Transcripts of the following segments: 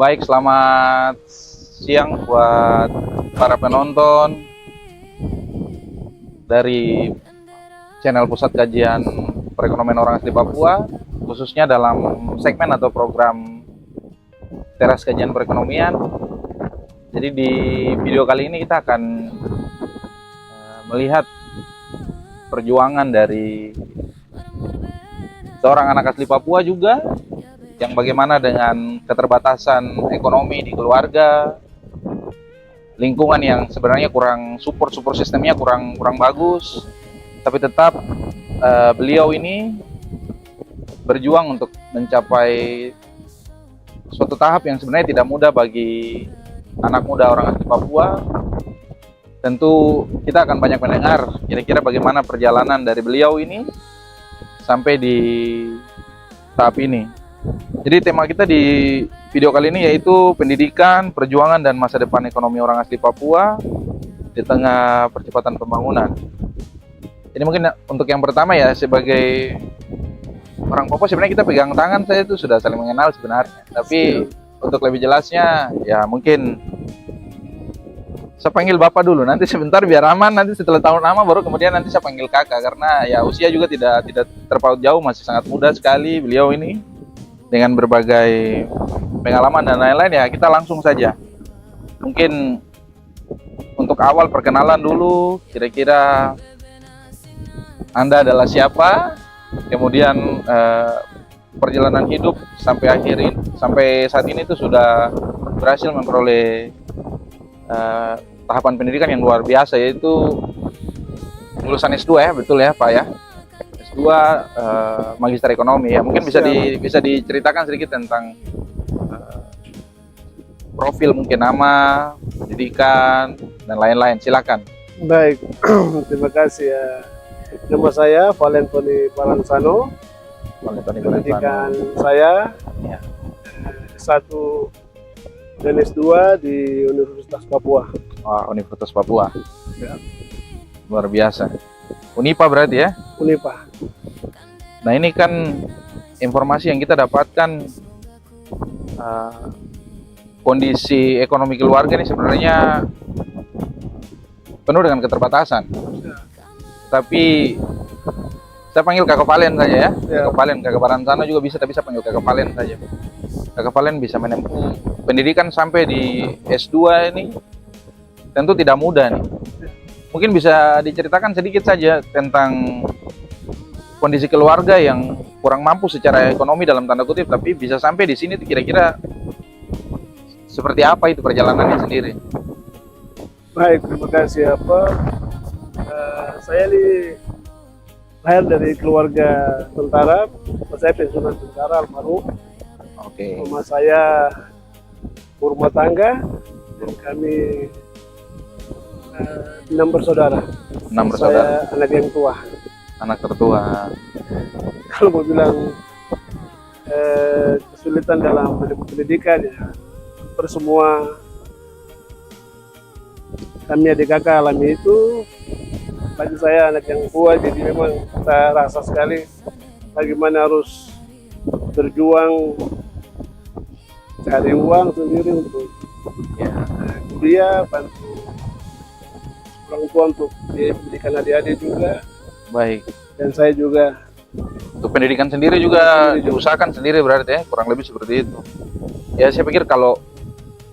Baik, selamat siang buat para penonton dari channel Pusat Kajian Perekonomian Orang Asli Papua, khususnya dalam segmen atau program Teras Kajian Perekonomian. Jadi di video kali ini kita akan melihat perjuangan dari seorang anak asli Papua juga, yang bagaimana dengan keterbatasan ekonomi di keluarga, lingkungan yang sebenarnya kurang support sistemnya kurang bagus, tapi tetap beliau ini berjuang untuk mencapai suatu tahap yang sebenarnya tidak mudah bagi anak muda orang asli Papua. Tentu kita akan banyak mendengar kira-kira bagaimana perjalanan dari beliau ini sampai di tahap ini. Jadi tema kita di video kali ini yaitu pendidikan, perjuangan, dan masa depan ekonomi orang asli Papua di tengah percepatan pembangunan. Jadi mungkin untuk yang pertama ya, sebagai orang Papua sebenarnya kita pegang tangan saya itu sudah saling mengenal sebenarnya. Tapi untuk lebih jelasnya ya mungkin saya panggil Bapak dulu, nanti sebentar biar aman, nanti setelah tahun lama baru kemudian nanti saya panggil Kakak, karena ya usia juga tidak terpaut jauh, masih sangat muda sekali beliau ini dengan berbagai pengalaman dan lain-lain. Ya kita langsung saja. Mungkin untuk awal perkenalan dulu, kira-kira Anda adalah siapa, kemudian perjalanan hidup sampai saat ini tuh sudah berhasil memperoleh tahapan pendidikan yang luar biasa, yaitu lulusan S2 ya, betul ya Pak ya? S2 Magister Ekonomi ya. Mungkin bisa diceritakan sedikit tentang profil, mungkin nama, pendidikan, dan lain-lain. Silakan. Baik, terima kasih ya. Nama saya Valen Tony Palansano. Pendidikan saya ya. S1 dan S2 di Universitas Papua. Wah, Universitas Papua. Ya. Luar biasa. Unipa berarti ya? Unipa. Nah ini kan informasi yang kita dapatkan, kondisi ekonomi keluarga ini sebenarnya penuh dengan keterbatasan. Ya. Tapi saya panggil Kakak Valen saja ya. Ya. Kakak Valen, Kakak Palansano juga bisa, tapi saya panggil Kakak Valen saja. Kakak Valen bisa menempuh pendidikan sampai di S2 ini tentu tidak mudah nih. Mungkin bisa diceritakan sedikit saja tentang kondisi keluarga yang kurang mampu secara ekonomi dalam tanda kutip, tapi bisa sampai di sini tuh kira-kira seperti apa itu perjalanannya sendiri. Baik, terima kasih saya lahir dari keluarga tentara. Saya pensiunan tentara almarhum. Oke. Mama saya berumah tangga dan kami 6 bersaudara. 6 bersaudara. Saya anak yang tua. Anak tertua. Kalau mau bilang kesulitan dalam pendidikan ya, semua kami adik kakak alami itu. Bagi saya anak yang tua, jadi memang saya rasa sekali bagaimana harus berjuang cari uang sendiri untuk kuliah, bantu orang tua untuk pendidikan adik-adik juga. Baik. Dan saya juga Untuk pendidikan sendiri juga diusahakan sendiri berarti ya, kurang lebih seperti itu. Ya saya pikir kalau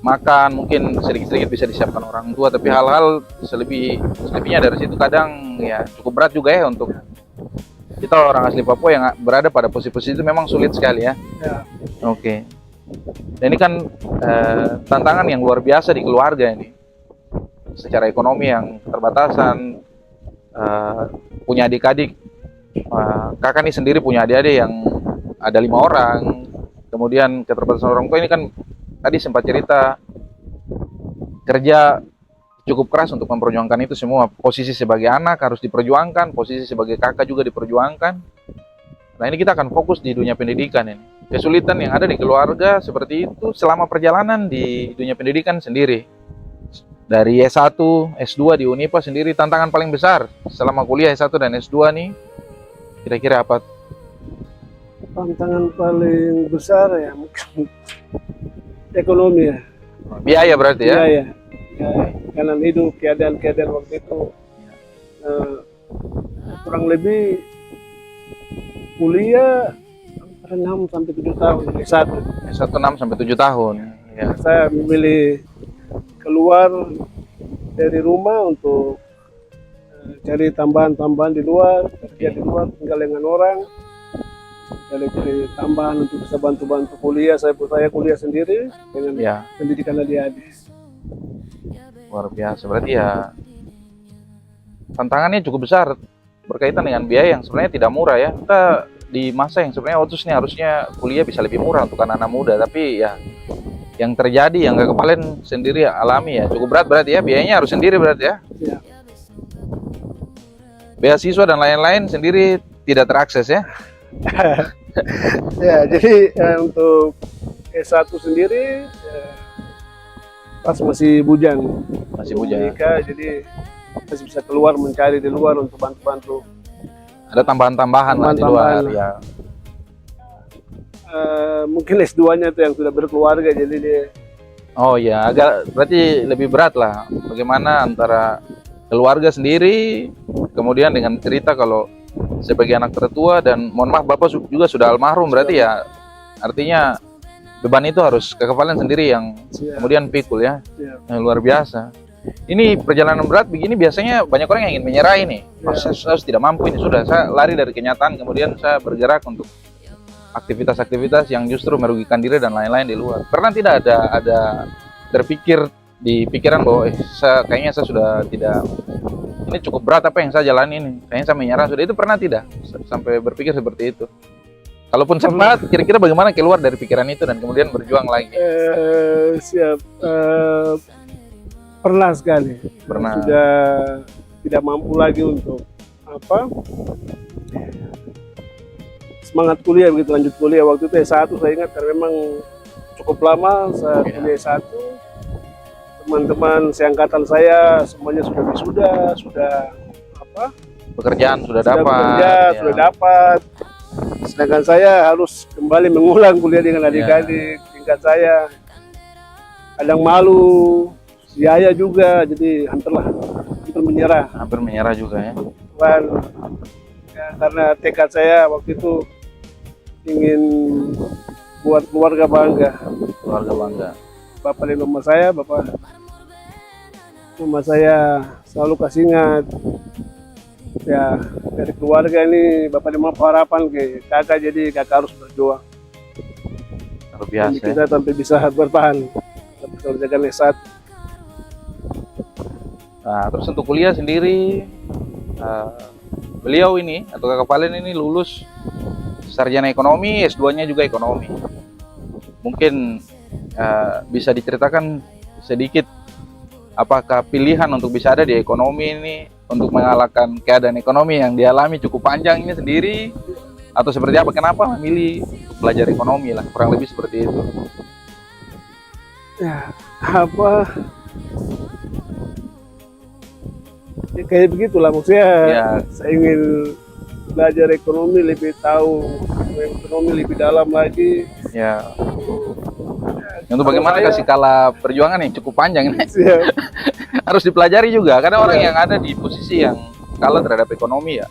makan mungkin sedikit-sedikit bisa disiapkan orang tua, tapi hal-hal selebihnya dari situ kadang ya cukup berat juga ya untuk kita orang asli Papua yang berada pada posisi itu, memang sulit sekali ya. ya, Oke. Dan ini kan tantangan yang luar biasa di keluarga ini, secara ekonomi yang keterbatasan, punya adik-adik, kakak ini sendiri punya adik-adik yang ada 5 orang, kemudian keterbatasan orang tua ini kan tadi sempat cerita kerja cukup keras untuk memperjuangkan itu semua. Posisi sebagai anak harus diperjuangkan, posisi sebagai kakak juga diperjuangkan. Nah ini kita akan fokus di dunia pendidikan ini. Kesulitan yang ada di keluarga seperti itu selama perjalanan di dunia pendidikan sendiri. Dari S1, S2 di Unipa sendiri, tantangan paling besar selama kuliah S1 dan S2 nih, kira-kira apa? tantangan paling besar ya mungkin ekonomi ya. Biaya berarti ya? Biaya. Ya, kanan hidup, keadaan-keadaan waktu itu eh, kurang lebih kuliah antara 6 sampai 7 tahun S1. S1 6 sampai 7 tahun. Ya. Saya memilih keluar dari rumah untuk cari tambahan-tambahan di luar, kerja di luar, tinggal dengan orang, cari tambahan untuk bisa bantu-bantu kuliah. Saya kuliah sendiri dengan Ya, pendidikan adik-adik. luar biasa. Berarti ya tantangannya cukup besar berkaitan dengan biaya yang sebenarnya tidak murah ya. Kita di masa yang sebenarnya Otus nih harusnya kuliah bisa lebih murah untuk anak-anak muda, tapi ya yang terjadi yang kepalen sendiri alami ya cukup berat berarti ya, biayanya harus sendiri berarti ya. Ya. Beasiswa dan lain-lain sendiri tidak terakses ya. Ya, jadi untuk S1 sendiri pas masih bujang, Masih bujang. menikah, jadi masih bisa keluar mencari di luar untuk bantu-bantu. Ada tambahan-tambahan lah di luar Tambahan-tambahan. ya. Mungkin S2-nya itu yang sudah berkeluarga, jadi dia Oh ya, agak berarti lebih berat lah. Bagaimana antara keluarga sendiri, kemudian dengan cerita kalau sebagai anak tertua dan mohon maaf bapak juga sudah almarhum, berarti ya artinya beban itu harus kekefalan sendiri yang siap, kemudian pikul ya, siap. yang luar biasa. Ini perjalanan berat begini biasanya banyak orang yang ingin menyerah ini. Mas, saya tidak mampu ini, sudah saya lari dari kenyataan, kemudian saya bergerak untuk aktivitas-aktivitas yang justru merugikan diri dan lain-lain di luar. Pernah tidak ada terpikir di pikiran bahwa kayaknya saya sudah tidak, ini cukup berat apa yang saya jalani ini, kayaknya saya menyerah sudah, itu pernah tidak sampai berpikir seperti itu? Kalaupun sempat, kira-kira bagaimana keluar dari pikiran itu dan kemudian berjuang lagi? Siap. Pernah sekali. Pernah. Sudah tidak mampu lagi untuk semangat kuliah, begitu lanjut kuliah. Waktu itu S1 saya ingat karena memang cukup lama saya kuliah S1. Teman-teman seangkatan saya semuanya sudah wisuda, sudah Pekerjaan sudah sudah dapat, bekerja, ya. sudah dapat. Sedangkan saya harus kembali mengulang kuliah dengan adik-adik tingkat saya. Kadang malu, biaya juga, jadi hampir menyerah. Hampir menyerah juga ya. Dan ya, karena tekad saya waktu itu ingin buat keluarga bangga. Keluarga bangga. Bapak dan mama saya selalu kasih ingat ya, dari keluarga ini Bapak dan mama harapan ke kakak, jadi kakak harus berjuang. Luar biasa. Jadi kita sampai bisa bertahan sampai kerjakan S1. Nah, terus untuk kuliah sendiri, beliau ini atau kakak Valen ini lulus sarjana ekonomi, S2-nya juga ekonomi. Mungkin bisa diceritakan sedikit apakah pilihan untuk bisa ada di ekonomi ini untuk mengalahkan keadaan ekonomi yang dialami cukup panjang ini sendiri, atau seperti apa, kenapa memilih belajar ekonomi lah, kurang lebih seperti itu. Ya, ya kayak begitulah maksudnya. Ya. Saya ingin belajar ekonomi, lebih tahu ekonomi lebih dalam lagi. Ya. Untuk bagaimana kasih kala perjuangan yang cukup panjang ini harus dipelajari juga, karena orang yang ada di posisi yang kalah terhadap ekonomi ya,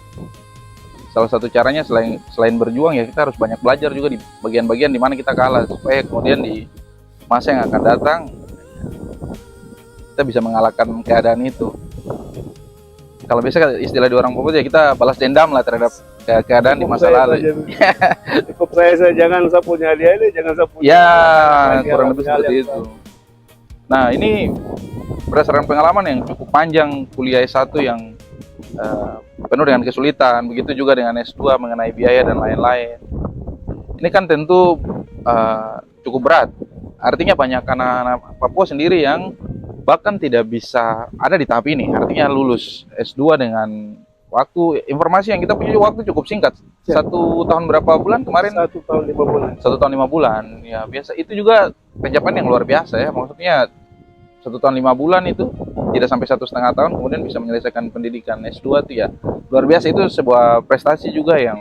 salah satu caranya selain berjuang ya kita harus banyak belajar juga di bagian-bagian di mana kita kalah, supaya kemudian di masa yang akan datang kita bisa mengalahkan keadaan itu. Kalau biasa istilah di orang Papua ya kita balas dendam lah terhadap keadaan di masa lalu. Cukup saya jangan saya punya dia ini, jangan saya punya. Ya, kurang lebih seperti itu. Nah, ini berdasarkan pengalaman yang cukup panjang kuliah S1 yang penuh dengan kesulitan, begitu juga dengan S2 mengenai biaya dan lain-lain. Ini kan tentu cukup berat. Artinya banyak anak-anak Papua sendiri yang bahkan tidak bisa ada di tahap ini, artinya lulus S2 dengan waktu, informasi yang kita punya waktu cukup singkat. 1 tahun berapa bulan kemarin? 1 tahun 5 bulan. 1 tahun 5 bulan, ya biasa. Itu juga pencapaian yang luar biasa ya, maksudnya 1 tahun 5 bulan itu tidak sampai 1,5 tahun kemudian bisa menyelesaikan pendidikan S2 itu ya luar biasa. Itu sebuah prestasi juga yang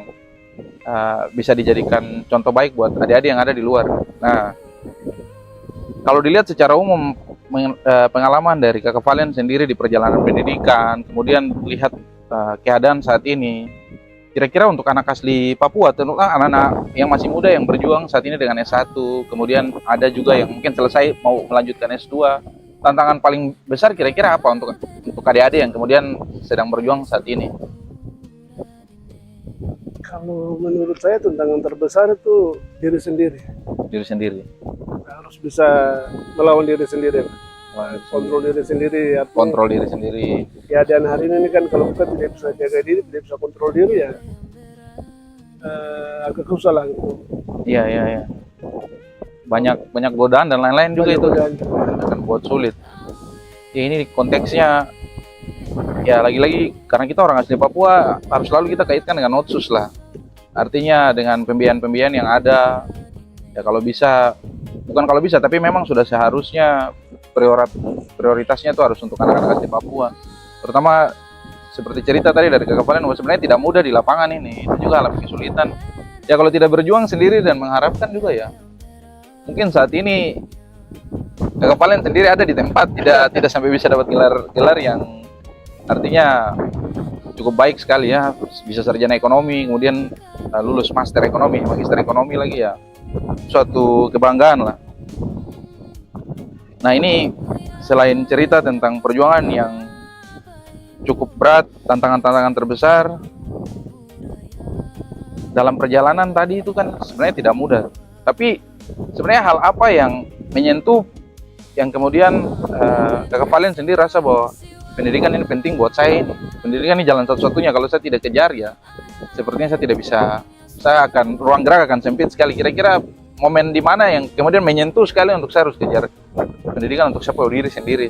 bisa dijadikan contoh baik buat adik-adik yang ada di luar. Nah, kalau dilihat secara umum pengalaman dari Kakak Valen sendiri di perjalanan pendidikan, kemudian lihat keadaan saat ini, kira-kira untuk anak asli Papua, tentulah anak-anak yang masih muda yang berjuang saat ini dengan S1, kemudian ada juga yang mungkin selesai mau melanjutkan S2, tantangan paling besar kira-kira apa untuk adik-adik yang kemudian sedang berjuang saat ini? Kalau menurut saya tantangan terbesar itu diri sendiri. Diri sendiri. Harus bisa melawan diri sendiri. Kontrol diri sendiri. Artinya, Kontrol diri sendiri. keadaan hari ini kan kalau kita tidak bisa jaga diri, tidak bisa kontrol diri ya agak susah lah gitu. Iya, iya, iya. Banyak godaan dan lain-lain juga itu akan buat sulit. Ya, ini konteksnya ya lagi-lagi karena kita orang asli Papua harus selalu kita kaitkan dengan otsus lah. Artinya dengan pembiayaan-pembiayaan yang ada, ya kalau bisa, bukan kalau bisa, tapi memang sudah seharusnya prioritasnya itu harus untuk anak-anak asli Papua. Terutama seperti cerita tadi dari Kakak Valen, sebenarnya tidak mudah di lapangan ini, itu juga alami kesulitan. Ya kalau tidak berjuang sendiri dan mengharapkan juga ya, mungkin saat ini Kakak Valen sendiri ada di tempat tidak sampai bisa dapat gelar yang artinya cukup baik sekali ya, bisa sarjana ekonomi, kemudian lulus master ekonomi, magister ekonomi lagi ya, suatu kebanggaan lah. Nah ini selain cerita tentang perjuangan yang cukup berat, tantangan-tantangan terbesar dalam perjalanan tadi itu kan sebenarnya tidak mudah. Tapi sebenarnya hal apa yang menyentuh yang kemudian Kakak Valen sendiri rasa bahwa pendidikan ini penting buat saya ini. Pendidikan ini jalan satu-satunya, kalau saya tidak kejar ya sepertinya saya tidak bisa, saya akan, ruang gerak akan sempit sekali. Kira-kira momen di mana yang kemudian menyentuh sekali untuk saya harus kejar pendidikan untuk saya diri sendiri.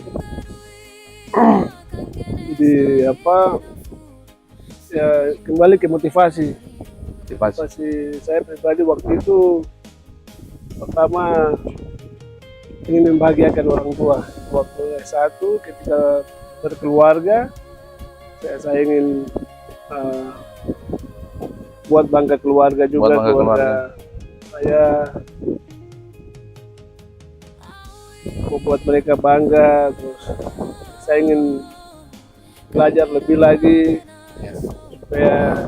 Jadi apa ya, kembali ke motivasi saya pribadi waktu itu. Pertama ingin membahagiakan orang tua. Waktu S1 ketika berkeluarga, saya ingin buat bangga keluarga juga, keluarga saya membuat mereka bangga. Terus saya ingin belajar lebih lagi supaya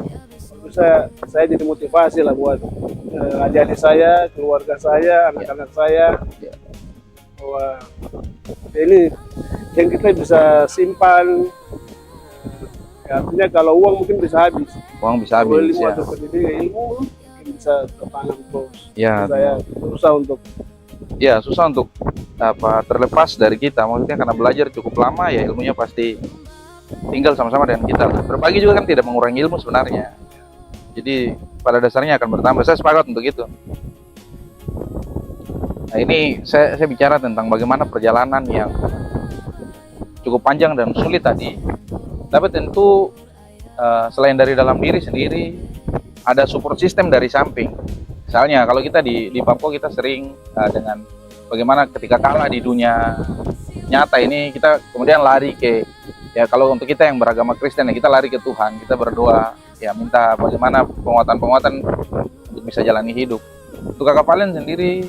bisa saya jadi motivasi lah buat adik-adik saya, keluarga saya, anak-anak saya, bahwa ini yang kita bisa simpan. Artinya kalau uang mungkin bisa habis, Kalau ilmu ya. atau pendidikan, ilmu mungkin bisa tertanam terus. Ya, Saya susah untuk terlepas dari kita, maksudnya karena belajar cukup lama ya, ilmunya pasti tinggal sama-sama dengan kita. Berbagi juga kan tidak mengurangi ilmu sebenarnya, jadi pada dasarnya akan bertambah. Saya sepakat untuk itu. Nah ini saya bicara tentang bagaimana perjalanan yang cukup panjang dan sulit tadi. Tapi tentu selain dari dalam diri sendiri, ada support system dari samping. Misalnya kalau kita di Papua kita sering dengan bagaimana ketika kalah di dunia nyata ini, kita kemudian lari ke, ya kalau untuk kita yang beragama Kristen ya kita lari ke Tuhan, kita berdoa ya minta bagaimana penguatan untuk bisa jalani hidup. Untuk Kakak Valen sendiri,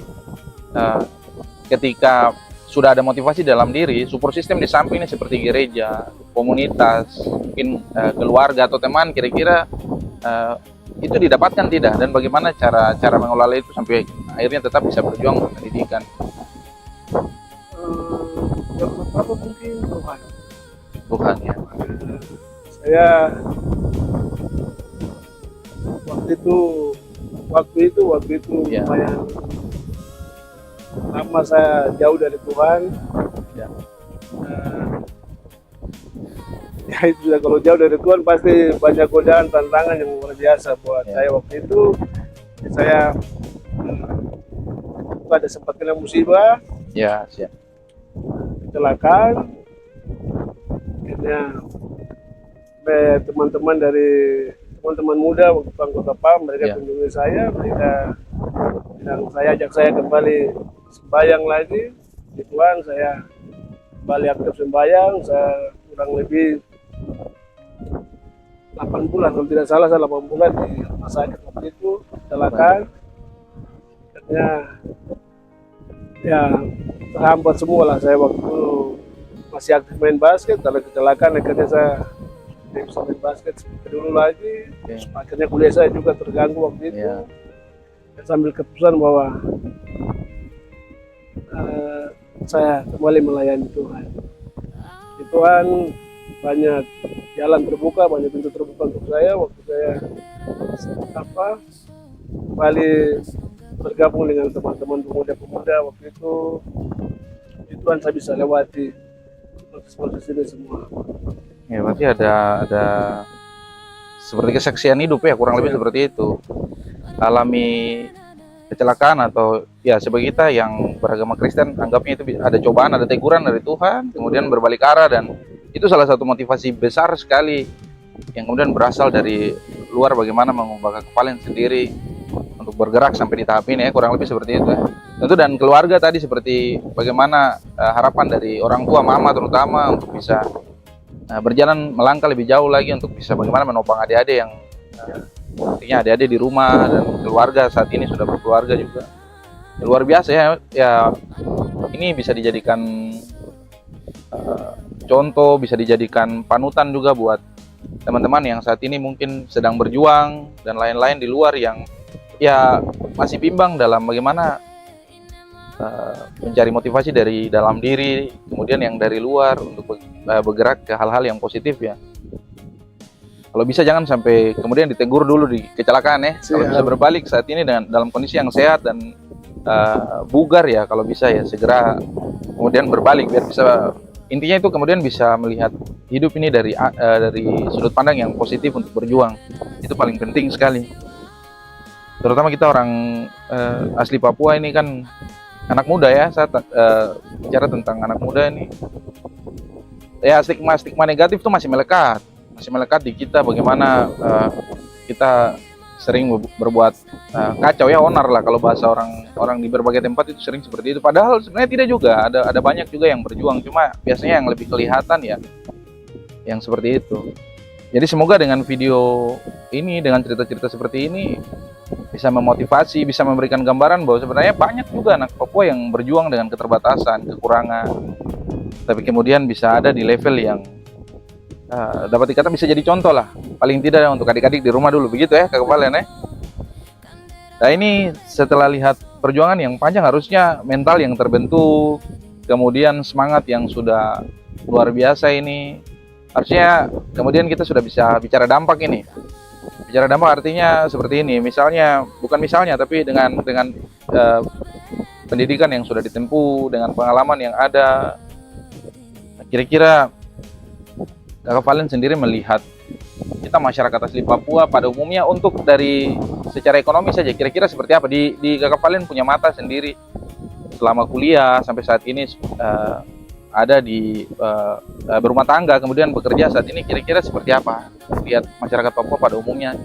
ketika sudah ada motivasi dalam diri, support system di samping ini seperti gereja, komunitas, mungkin keluarga atau teman, kira-kira itu didapatkan tidak, dan bagaimana cara mengelola itu sampai akhirnya tetap bisa berjuang untuk pendidikan? yang pertama mungkin Tuhan ya. Saya waktu itu Ya. lumayan lama saya jauh dari Tuhan. Ya. Ya itu sudah, kalau jauh dari Tuhan pasti banyak godaan, tantangan yang luar biasa buat saya waktu itu. Saya ada sempat kena musibah, Ya, siap. kecelakaan. Akhirnya teman-teman muda waktu anggota PAM, mereka kunjungi saya, mereka bilang, ajak saya kembali sembahyang lagi di Tuhan. Saya kembali aktif sembahyang. Saya kurang lebih 8 bulan, kalau tidak salah, 8 bulan di rumah sakit waktu itu, kecelakaan. Akhirnya ya terhambat semua lah. Saya waktu itu masih aktif main basket, kalau kecelakaan akhirnya saya tidak bisa main basket seperti dulu lagi. Terus akhirnya kuliah saya juga terganggu waktu itu. Iya. Saya sambil keputusan bahwa saya kembali melayani Tuhan. Di Tuhan banyak jalan terbuka, banyak pintu terbuka untuk saya waktu saya kembali bergabung dengan teman-teman pemuda-pemuda waktu itu. Di Tuhan saya bisa lewati proses-proses ini semua. Ya, berarti ada seperti kesaksian hidup ya, kurang lebih seperti itu. Alami kecelakaan atau ya sebagai kita yang beragama Kristen anggapnya itu ada cobaan, ada teguran dari Tuhan, kemudian berbalik arah, dan itu salah satu motivasi besar sekali yang kemudian berasal dari luar, bagaimana mengubah kekepalan sendiri untuk bergerak sampai di tahap ini ya, kurang lebih seperti itu ya. Tentu dan keluarga tadi seperti bagaimana harapan dari orang tua, mama terutama, untuk bisa berjalan melangkah lebih jauh lagi untuk bisa bagaimana menopang adik-adik yang artinya adik-adik di rumah, dan keluarga saat ini sudah berkeluarga juga. Ya, luar biasa ya, ini bisa dijadikan contoh, bisa dijadikan panutan juga buat teman-teman yang saat ini mungkin sedang berjuang dan lain-lain di luar yang ya masih bimbang dalam bagaimana mencari motivasi dari dalam diri, kemudian yang dari luar untuk bergerak ke hal-hal yang positif ya. Kalau bisa jangan sampai kemudian ditegur dulu di kecelakaan ya. Kalau bisa berbalik saat ini dengan dalam kondisi yang sehat dan bugar ya, kalau bisa ya segera kemudian berbalik biar bisa, intinya itu kemudian bisa melihat hidup ini dari sudut pandang yang positif untuk berjuang. Itu paling penting sekali. Terutama kita orang asli Papua ini kan anak muda ya. Saya bicara tentang anak muda ini. Ya stigma negatif itu masih melekat di kita, bagaimana kita sering berbuat kacau ya, onar lah kalau bahasa orang di berbagai tempat itu sering seperti itu. Padahal sebenarnya tidak juga, ada banyak juga yang berjuang, cuma biasanya yang lebih kelihatan ya yang seperti itu. Jadi semoga dengan video ini, dengan cerita-cerita seperti ini bisa memotivasi, bisa memberikan gambaran bahwa sebenarnya banyak juga anak Papua yang berjuang dengan keterbatasan, kekurangan, tapi kemudian bisa ada di level yang dapat dikata bisa jadi contoh lah, paling tidak untuk adik-adik di rumah dulu, begitu ya Kak Valen ya. Nah ini setelah lihat perjuangan yang panjang, harusnya mental yang terbentuk, kemudian semangat yang sudah luar biasa ini, harusnya kemudian kita sudah bisa bicara dampak ini. Bicara dampak artinya seperti ini, misalnya, bukan misalnya, tapi dengan pendidikan yang sudah ditempuh, dengan pengalaman yang ada, kira-kira Kakak Valen sendiri melihat kita masyarakat asli Papua pada umumnya untuk dari secara ekonomi saja kira-kira seperti apa di Kakak Valen punya mata sendiri selama kuliah sampai saat ini ada di berumah tangga kemudian bekerja saat ini, kira-kira seperti apa lihat masyarakat Papua pada umumnya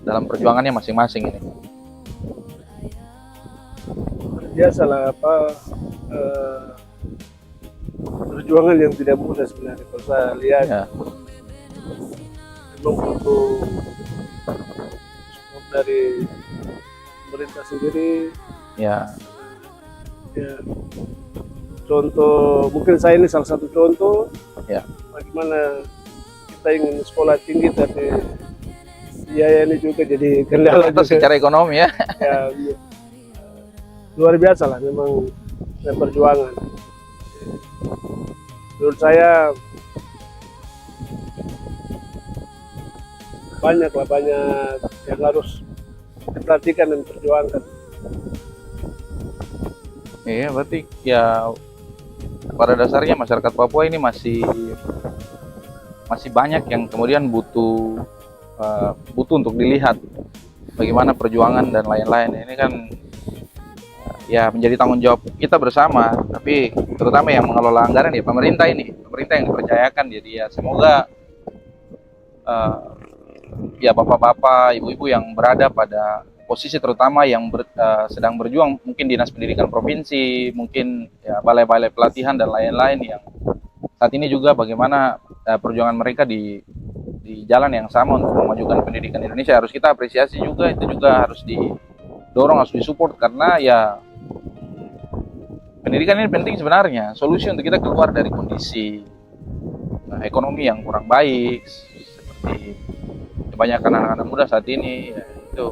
dalam perjuangannya masing-masing ini? Biasalah perjuangan yang tidak mudah sebenarnya. Kalau saya lihat Ya. memang butuh support dari pemerintah sendiri. Ya. Contoh, mungkin saya ini salah satu contoh. Ya. Bagaimana kita ingin sekolah tinggi tapi biaya ini juga jadi kendala Atau juga. secara ekonomi ya. Ya, luar biasa lah memang perjuangan. Menurut saya banyak yang harus diperhatikan dan diperjuangkan. Iya, berarti ya pada dasarnya masyarakat Papua ini masih banyak yang kemudian butuh untuk dilihat bagaimana perjuangan dan lain-lain. Ini kan ya menjadi tanggung jawab kita bersama, tapi terutama yang mengelola anggaran ya pemerintah yang dipercayakan. Jadi ya semoga ya bapak-bapak, ibu-ibu yang berada pada posisi terutama yang sedang berjuang, mungkin dinas pendidikan provinsi, mungkin ya balai-balai pelatihan dan lain-lain yang saat ini juga bagaimana perjuangan mereka di jalan yang sama untuk memajukan pendidikan Indonesia, harus kita apresiasi juga. Itu juga harus didorong, harus disupport, karena ya pendidikan ini penting sebenarnya, solusi untuk kita keluar dari kondisi ekonomi yang kurang baik seperti kebanyakan anak-anak muda saat ini ya, itu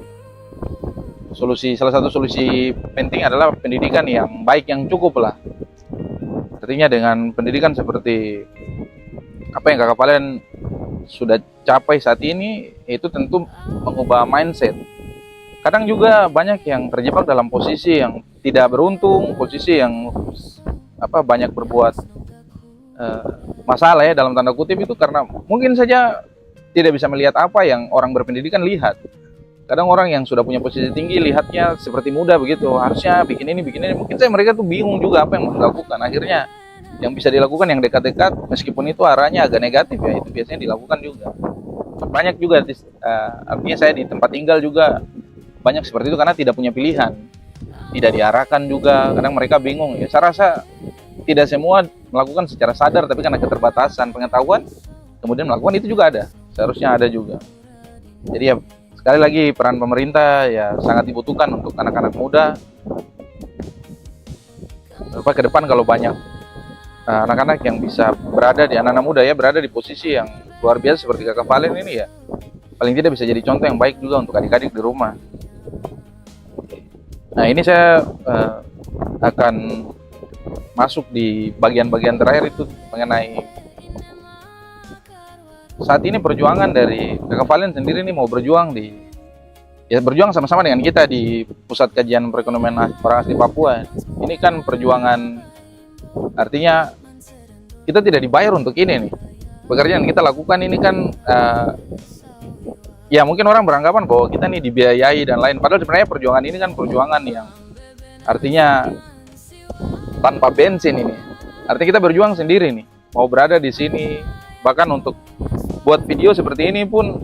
salah satu solusi penting adalah pendidikan yang baik, yang cukup lah. Artinya dengan pendidikan seperti apa yang Kakak Valen sudah capai saat ini, itu tentu mengubah mindset. Kadang juga banyak yang terjebak dalam posisi yang tidak beruntung, posisi yang banyak berbuat masalah ya dalam tanda kutip, itu karena mungkin saja tidak bisa melihat apa yang orang berpendidikan lihat. Kadang orang yang sudah punya posisi tinggi lihatnya seperti mudah begitu, harusnya bikin ini, mungkin saya mereka tuh bingung juga apa yang mau dilakukan. Akhirnya yang bisa dilakukan yang dekat-dekat, meskipun itu arahnya agak negatif ya, itu biasanya dilakukan juga. Banyak juga artinya saya di tempat tinggal juga banyak seperti itu karena tidak punya pilihan, tidak diarahkan juga. Kadang mereka bingung ya, saya rasa tidak semua melakukan secara sadar, tapi karena keterbatasan pengetahuan kemudian melakukan, itu juga ada, seharusnya ada juga. Jadi ya sekali lagi peran pemerintah ya sangat dibutuhkan untuk anak-anak muda. Ke depan kalau banyak anak-anak yang bisa berada anak-anak muda ya berada di posisi yang luar biasa seperti Kakak Valen ini ya, paling tidak bisa jadi contoh yang baik juga untuk adik-adik di rumah. Nah ini saya akan masuk di bagian-bagian terakhir, itu mengenai saat ini perjuangan dari Kakak Valen sendiri ini mau berjuang berjuang sama-sama dengan kita di Pusat Kajian Perekonomian Orang Asli Papua. Ini kan perjuangan, artinya kita tidak dibayar untuk ini nih. Pekerjaan yang kita lakukan ini kan ya mungkin orang beranggapan bahwa kita nih dibiayai dan lain, padahal sebenarnya perjuangan ini kan perjuangan yang artinya tanpa bensin ini. Artinya kita berjuang sendiri nih, mau berada di sini, bahkan untuk buat video seperti ini pun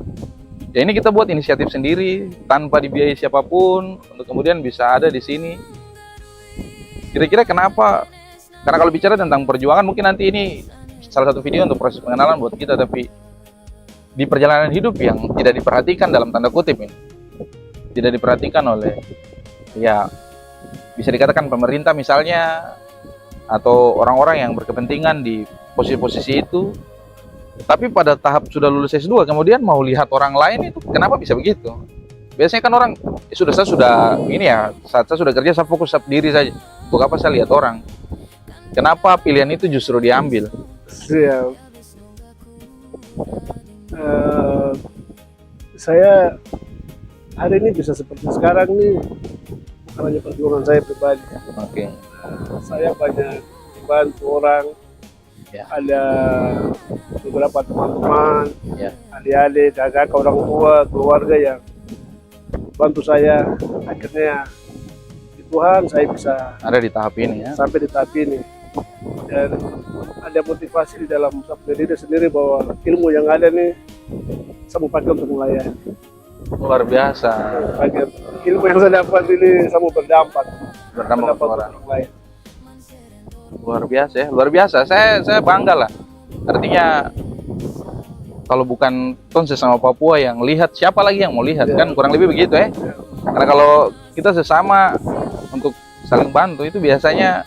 ya ini kita buat inisiatif sendiri tanpa dibiayai siapapun untuk kemudian bisa ada di sini. Kira-kira kenapa? Karena kalau bicara tentang perjuangan, mungkin nanti ini salah satu video untuk proses pengenalan buat kita, tapi di perjalanan hidup yang tidak diperhatikan dalam tanda kutip ini, tidak diperhatikan oleh ya bisa dikatakan pemerintah misalnya, atau orang-orang yang berkepentingan di posisi-posisi itu. Tapi pada tahap sudah lulus S2 kemudian mau lihat orang lain, itu kenapa bisa begitu? Biasanya kan orang saya sudah ini ya, saat saya sudah kerja saya fokus diri saja. Untuk apa saya lihat orang? Kenapa pilihan itu justru diambil? Ya, saya hari ini bisa seperti sekarang nih bukan hanya perjuangan saya pribadi. Oke. Saya banyak dibantu orang. Ya. Ada beberapa teman-teman, Ya. adik-adik, kakak, orang tua, keluarga yang bantu saya. Akhirnya di Tuhan saya bisa Ada di tahap ini ya. sampai di tahap ini. Dan ada motivasi di dalam diri sendiri bahwa ilmu yang ada nih saya mau pakai untuk melayani. Luar biasa. Pakai ilmu yang saya dapat ini saya mau berdampak Berdampak untuk orang. lain. Luar biasa ya, luar biasa. Saya bangga lah. Artinya kalau bukan Ton sesama Papua yang lihat, siapa lagi yang mau lihat? Ya. Kan kurang lebih begitu ya. Karena kalau kita sesama untuk saling bantu itu biasanya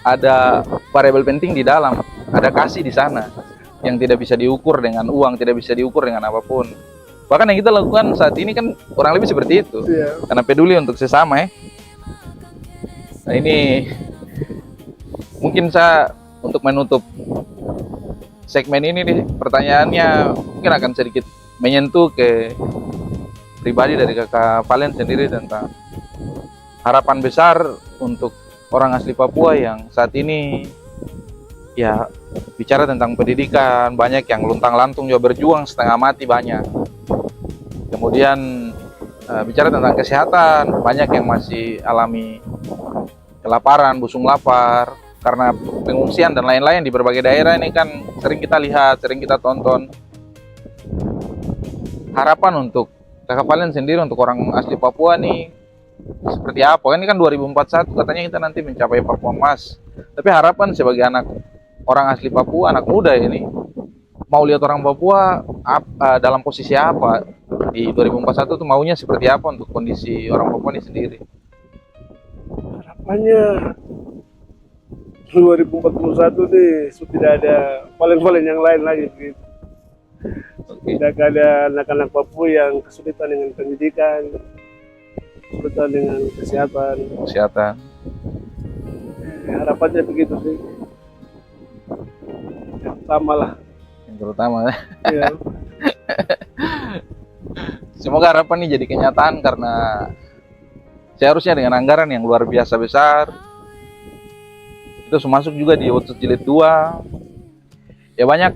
ada variabel penting di dalam, ada kasih di sana yang tidak bisa diukur dengan uang, tidak bisa diukur dengan apapun. Bahkan yang kita lakukan saat ini kan kurang lebih seperti itu. Ya. Karena peduli untuk sesama ya. Nah ini mungkin saya untuk menutup segmen ini nih, pertanyaannya mungkin akan sedikit menyentuh ke pribadi dari Kakak Valen sendiri tentang harapan besar untuk orang asli Papua yang saat ini ya bicara tentang pendidikan, banyak yang luntang-lantung juga berjuang setengah mati banyak. Kemudian bicara tentang kesehatan, banyak yang masih alami kelaparan, busung lapar karena pengungsian dan lain-lain di berbagai daerah ini kan sering kita lihat, sering kita tonton. Harapan untuk Kakak Valen sendiri untuk orang asli Papua nih seperti apa? Ini kan 2041 katanya kita nanti mencapai Papua Emas. Tapi harapan sebagai orang asli Papua, anak muda ini mau lihat orang Papua dalam posisi apa di 2041 tuh, maunya seperti apa untuk kondisi orang Papua ini sendiri? Harapannya 2041 nih sudah tidak ada valen-valen yang lain lagi begitu. Tidak ada anak-anak Papua yang kesulitan dengan pendidikan, kesulitan dengan Kesehatan. harapannya begitu sih. Yang utama lah. Yang terutama. Ya. Semoga harapan ini jadi kenyataan karena seharusnya dengan anggaran yang luar biasa besar itu termasuk juga di Otsus Jilid 2 ya banyak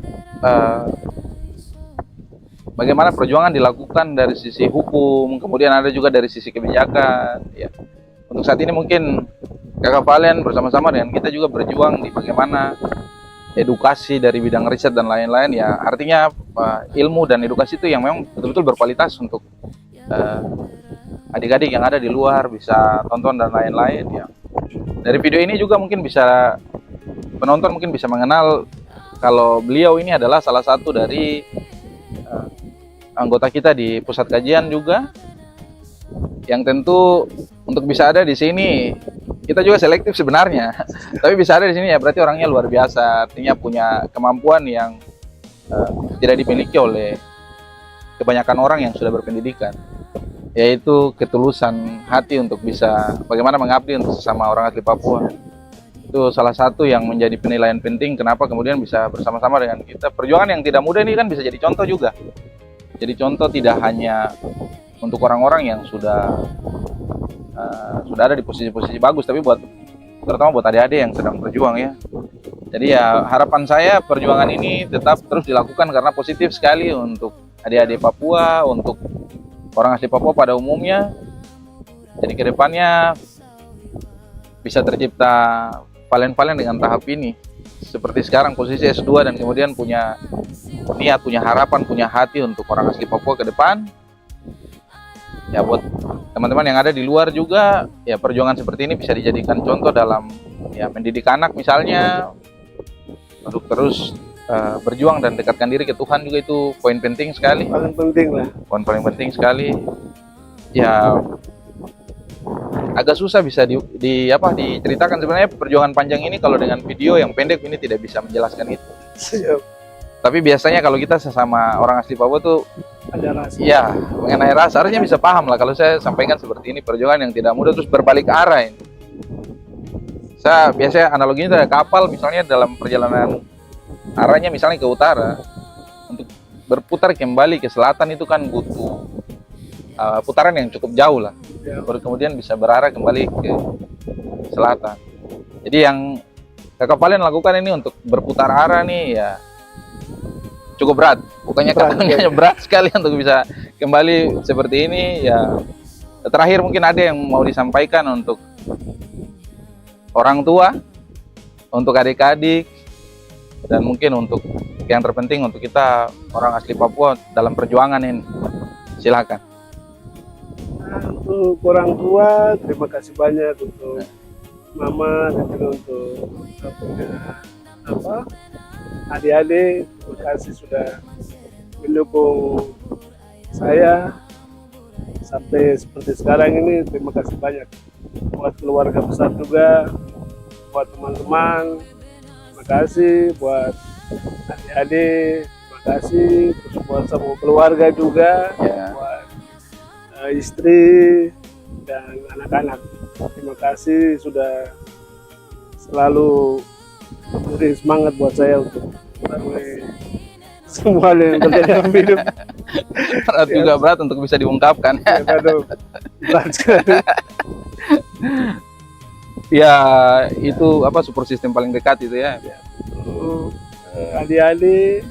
bagaimana perjuangan dilakukan dari sisi hukum, kemudian ada juga dari sisi kebijakan ya. Untuk saat ini mungkin Kakak Valen bersama-sama dengan kita juga berjuang di bagaimana edukasi dari bidang riset dan lain-lain ya, artinya ilmu dan edukasi itu yang memang betul-betul berkualitas untuk adik-adik yang ada di luar bisa tonton dan lain-lain ya. Dari video ini juga mungkin bisa penonton mungkin bisa mengenal kalau beliau ini adalah salah satu dari anggota kita di pusat kajian juga, yang tentu untuk bisa ada di sini kita juga selektif sebenarnya, tapi bisa ada di sini ya berarti orangnya luar biasa, artinya punya kemampuan yang tidak dimiliki oleh kebanyakan orang yang sudah berpendidikan, yaitu ketulusan hati untuk bisa bagaimana mengabdi untuk sesama orang asli Papua. Itu salah satu yang menjadi penilaian penting kenapa kemudian bisa bersama-sama dengan kita. Perjuangan yang tidak mudah ini kan bisa jadi contoh juga. Jadi contoh tidak hanya untuk orang-orang yang sudah ada di posisi-posisi bagus, tapi terutama buat adik-adik yang sedang berjuang ya. Jadi ya harapan saya perjuangan ini tetap terus dilakukan karena positif sekali untuk adik-adik Papua, untuk orang asli Papua pada umumnya. Jadi kedepannya bisa tercipta valen-valen dengan tahap ini. Seperti sekarang posisi S2 dan kemudian punya niat, punya harapan, punya hati untuk orang asli Papua ke depan. Ya buat teman-teman yang ada di luar juga, ya perjuangan seperti ini bisa dijadikan contoh dalam ya mendidik anak misalnya, untuk terus berjuang dan dekatkan diri ke Tuhan juga itu poin penting sekali. Paling penting lah. Poin paling penting sekali. Ya agak susah bisa diceritakan sebenarnya perjuangan panjang ini kalau dengan video yang pendek ini tidak bisa menjelaskan itu. Siap. Tapi biasanya kalau kita sesama orang asli Papua tuh Ada rasa. ya mengenai rasa harusnya bisa paham lah kalau saya sampaikan seperti ini, perjuangan yang tidak mudah terus berbalik arah ini. Saya biasanya analoginya ada kapal misalnya dalam perjalanan arahnya misalnya ke utara, untuk berputar kembali ke selatan itu kan butuh putaran yang cukup jauh lah, baru kemudian bisa berarah kembali ke selatan. Jadi yang Kakak Valen lakukan ini untuk berputar arah nih ya cukup berat, bukannya katanya berat sekali untuk bisa kembali seperti ini ya. Terakhir mungkin ada yang mau disampaikan untuk orang tua, untuk adik-adik, dan mungkin untuk yang terpenting untuk kita orang asli Papua dalam perjuangan ini. Silakan. Untuk orang tua, terima kasih banyak untuk mama dan juga untuk adik-adik. Terima kasih sudah mendukung saya sampai seperti sekarang ini. Terima kasih banyak buat keluarga besar juga, buat teman-teman. Terima kasih buat adik-adik. Terima kasih terus buat semua keluarga juga, buat istri dan anak-anak. Terima kasih sudah selalu memberi semangat buat saya untuk semua yang terjadi dalam hidup. Berat juga berat untuk bisa diungkapkan. Berat sekali. Ya itu support system paling dekat itu ya. Adik-adik,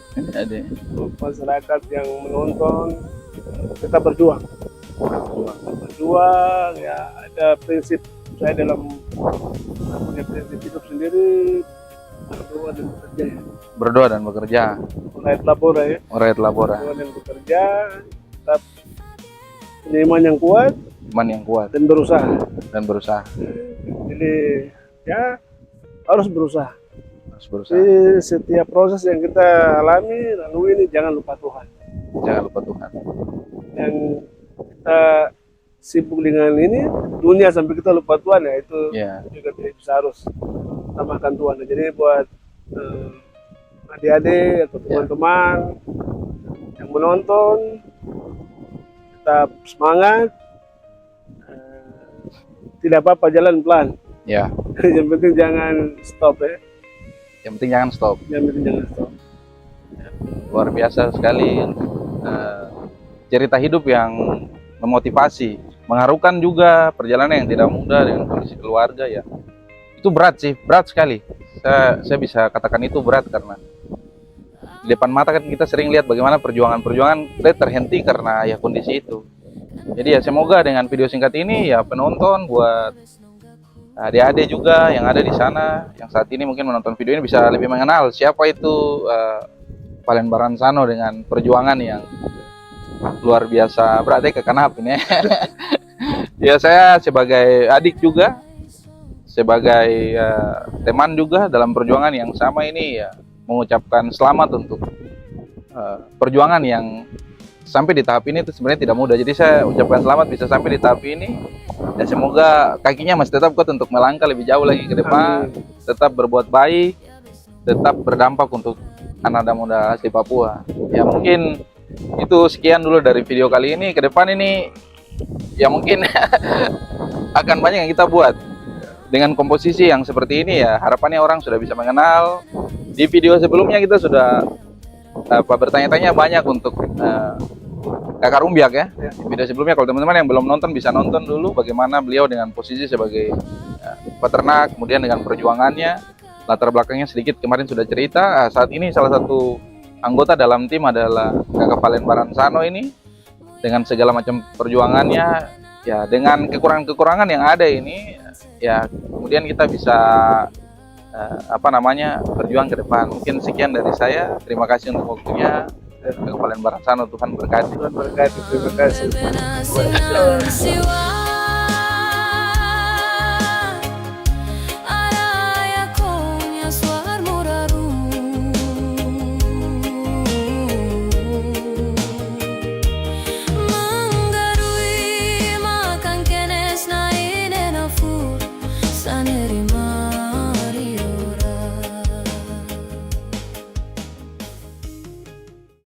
masyarakat yang menonton, kita berjuang ya. Ada prinsip saya dalam punya prinsip hidup sendiri, berdoa dan bekerja. Rakyat labora ya. Rakyat labora. Berdoa dan bekerja, tetap punya iman yang kuat, dan berusaha. Jadi ya harus berusaha. Jadi setiap proses yang kita lalui ini jangan lupa Tuhan. Yang kita sibuk dengan ini dunia sampai kita lupa Tuhan ya, itu juga tidak bisa, harus tambahkan tuan. Jadi buat adik-adik atau teman-teman yang menonton, tetap semangat. Tidak apa-apa, jalan pelan. Ya, Yang penting jangan stop ya. yang penting jangan stop. Yang penting jangan stop. Luar biasa sekali cerita hidup yang memotivasi, mengharukan juga perjalanan yang tidak mudah dengan kondisi keluarga ya. Itu berat sih, berat sekali. Saya bisa katakan itu berat karena di depan mata kan kita sering lihat bagaimana perjuangan-perjuangan terhenti karena ya kondisi itu. Jadi ya semoga dengan video singkat ini ya penonton buat adik-adik juga yang ada di sana yang saat ini mungkin menonton video ini bisa lebih mengenal siapa itu Palen Baransano dengan perjuangan yang luar biasa berat ke kanap ini. Ya saya sebagai adik juga, sebagai teman juga dalam perjuangan yang sama ini ya mengucapkan selamat untuk perjuangan yang sampai di tahap ini itu sebenarnya tidak mudah. Jadi saya ucapkan selamat bisa sampai di tahap ini dan semoga kakinya masih tetap kuat untuk melangkah lebih jauh lagi ke depan. Tetap berbuat baik, tetap berdampak untuk anak muda asli Papua. Ya mungkin itu sekian dulu dari video kali ini. Ke depan ini ya mungkin akan banyak yang kita buat dengan komposisi yang seperti ini ya. Harapannya orang sudah bisa mengenal. Di video sebelumnya kita sudah bertanya-tanya banyak untuk Kakak Rumbiak ya. Di video sebelumnya kalau teman-teman yang belum nonton bisa nonton dulu bagaimana beliau dengan posisi sebagai peternak, kemudian dengan perjuangannya, latar belakangnya sedikit kemarin sudah cerita. Saat ini salah satu anggota dalam tim adalah Kakak Palen Baransano ini dengan segala macam perjuangannya ya, dengan kekurangan-kekurangan yang ada ini ya, kemudian kita bisa berjuang ke depan. Mungkin sekian dari saya. Terima kasih untuk waktunya. Kakak Palen Baransano, Tuhan berkati. Tuhan berkati. Terima kasih.